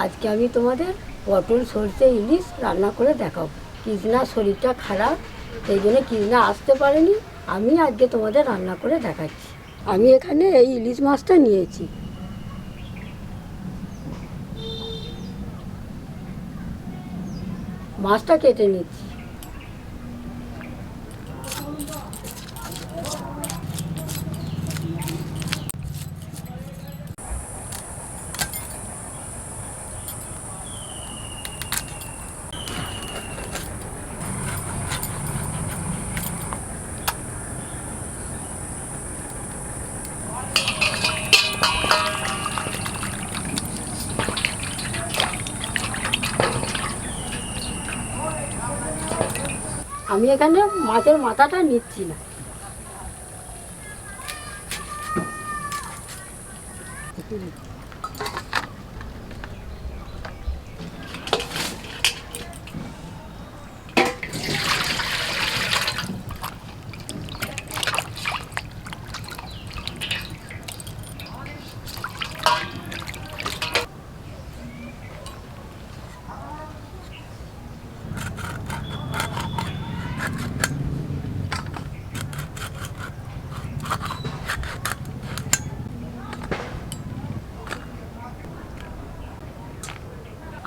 আজকে আমি তোমাদের পটল সরষে ইলিশ রান্না করে দেখাবো। কৃষ্ণার শরীরটা খারাপ, সেই জন্য কৃষ্ণা আসতে পারেনি। আমি আজকে তোমাদের রান্না করে দেখাচ্ছি। আমি এখানে এই ইলিশ মাছটা নিয়েছি। মাছটা কেটে নিচ্ছি। আমি এখানে মাছের মাথাটা নিচ্ছি না।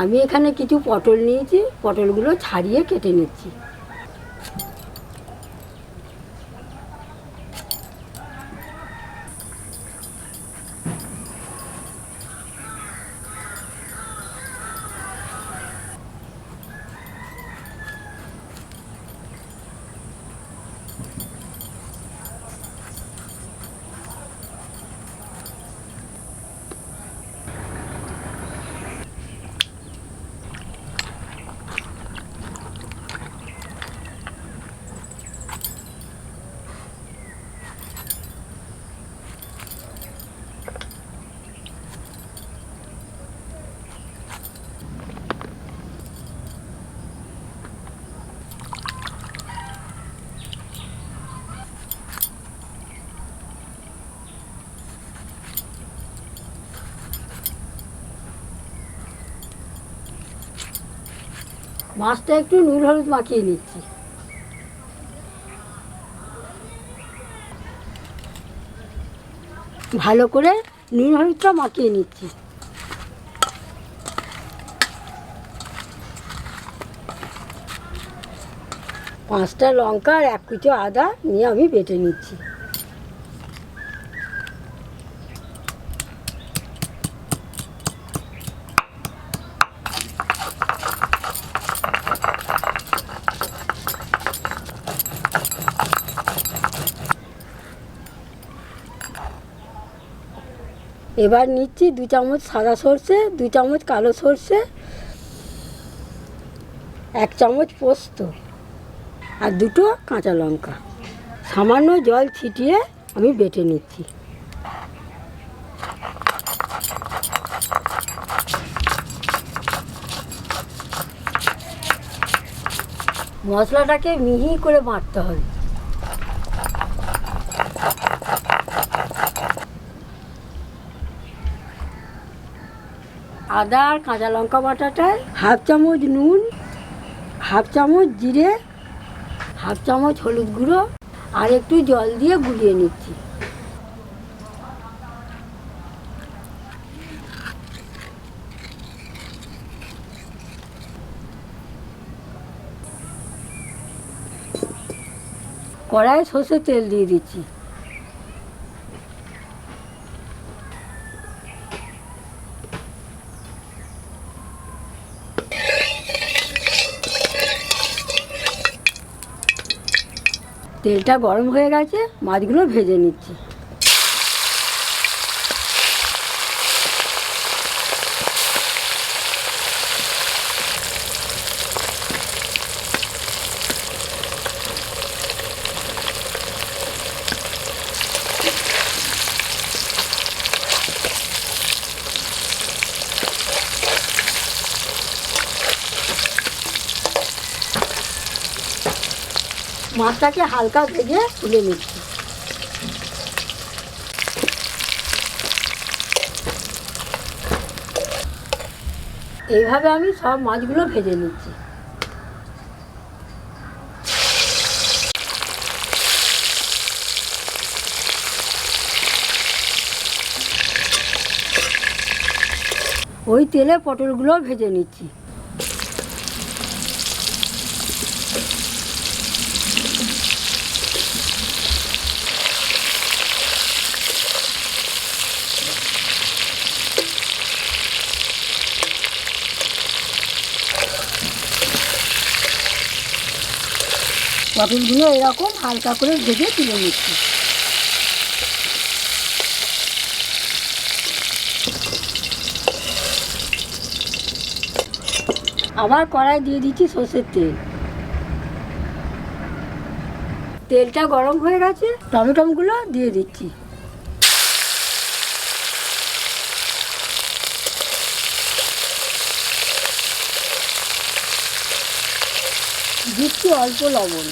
আমি এখানে কিছু পটল নিয়েছি, পটলগুলো ছাড়িয়ে কেটে নিচ্ছি। মাছটা একটু নুন হলুদ মাখিয়ে নিচ্ছি। ভালো করে নুন হলুদটা মাখিয়ে নিচ্ছি। পাঁচটা লঙ্কা আর এক কুচো আদা নিয়ে আমি বেটে নিচ্ছি। এবার নিচ্ছি 2 চামচ সাদা সর্ষে, 2 চামচ কালো সর্ষে, 1 চামচ পোস্ত আর 2টো কাঁচা লঙ্কা। সামান্য জল ছিটিয়ে আমি বেটে নিচ্ছি। মশলাটাকে মিহি করে বাটতে হবে। আদা আর কাঁচা লঙ্কা বাটাটায় 1/2 চামচ নুন, 1/2 চামচ জিরে, 1/2 চামচ হলুদ গুঁড়ো আর একটু জল দিয়ে গুলিয়ে নিচ্ছি। কড়াইয়ে সর্ষের তেল দিয়ে দিচ্ছি। তেলটা গরম হয়ে গেছে, মাছগুলো ভেজে নিচ্ছি। মাছটাকে হালকা ভেজে তুলে নিচ্ছি। এইভাবে আমি সব মাছগুলো ভেজে নিচ্ছি। ওই তেলে পটলগুলো ভেজে নিচ্ছি। পটলগুলো এরকম হালকা করে ভেজে তুলে নিচ্ছি। আবার কড়াই দিয়ে দিচ্ছি সর্ষের তেল। তেলটা গরম হয়ে গেছে, টমেটোগুলো দিয়ে দিচ্ছি। দিচ্ছি অল্প লবণ।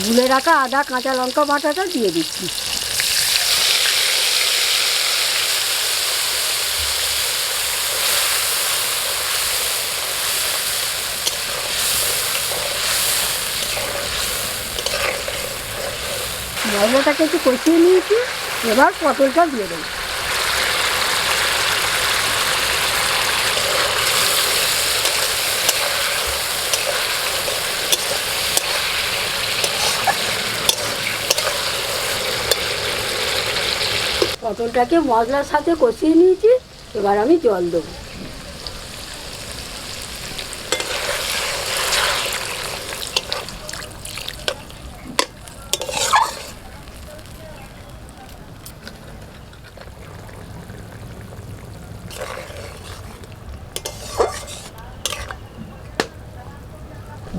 গুলে রাখা আদা কাঁচা লঙ্কা বাটাটা দিয়ে দিচ্ছি। মশলাটাকে একটু কষিয়ে নিয়েছি, এবার পটলটা দিয়ে দেবো। পটলটাকে মশলার সাথে কষিয়ে নিয়েছি, এবার আমি জল দেবো।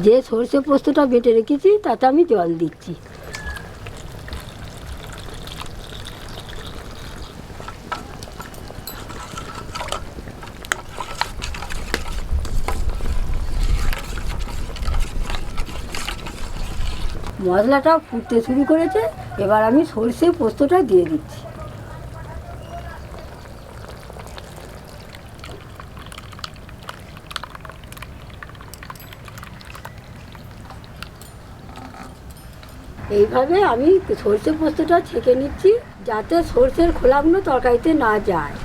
যে সর্ষে পোস্তটা বেটে রেখেছি তাতে আমি জল দিচ্ছি। মশলাটা ফুটতে শুরু করেছে, এবার আমি সর্ষে পোস্তটা দিয়ে দিচ্ছি। এইভাবে আমি সর্ষে পোস্তটা ছেঁকে নিচ্ছি, যাতে সর্ষের খোলাগুলো তরকারিতে না যায়।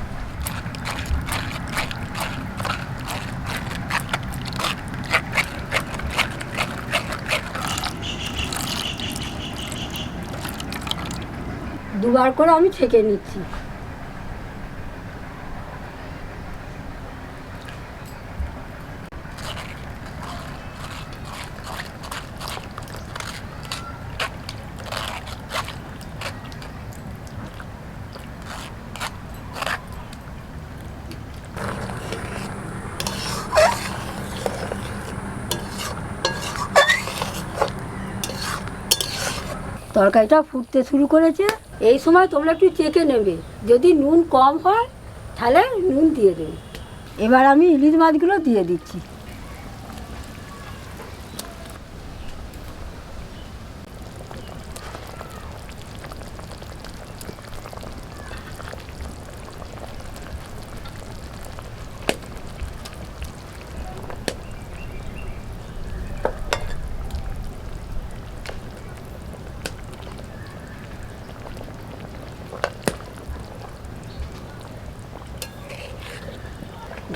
দুবার করে আমি ছেঁকে নিচ্ছি। তরকারিটা ফুটতে শুরু করেছে, এই সময় তোমরা একটু চেখে নেবে, যদি নুন কম হয় তাহলে নুন দিয়ে দেবে। এবার আমি ইলিশ মাছগুলো দিয়ে দিচ্ছি।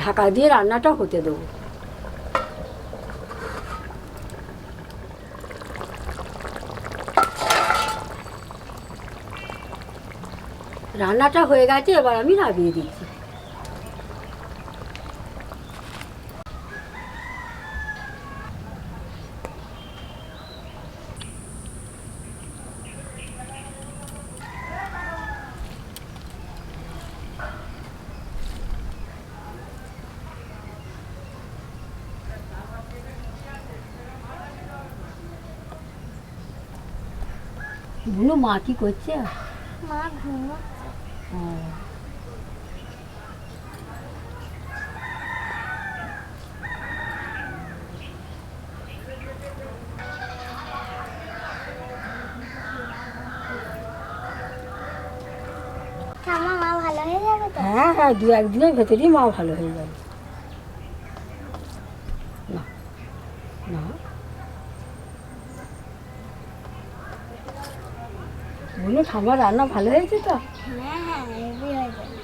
ঢাকা দিয়ে রান্নাটা হতে দেবো। রান্নাটা হয়ে গেছে, এবার আমি নামিয়ে দিচ্ছি। বুনু মা কি করছে? মা ঘুমাচ্ছে। ঠাম্মা মা ভালো হয়ে যাবে তো? হ্যাঁ হ্যাঁ, দু একদিনের ভেতরেই মা ভালো হয়ে যাবে। না না, বলুন ঠাম্মার রান্না ভালো হয়েছে তো? হ্যাঁ হ্যাঁ হেভি হয়ে যাবে।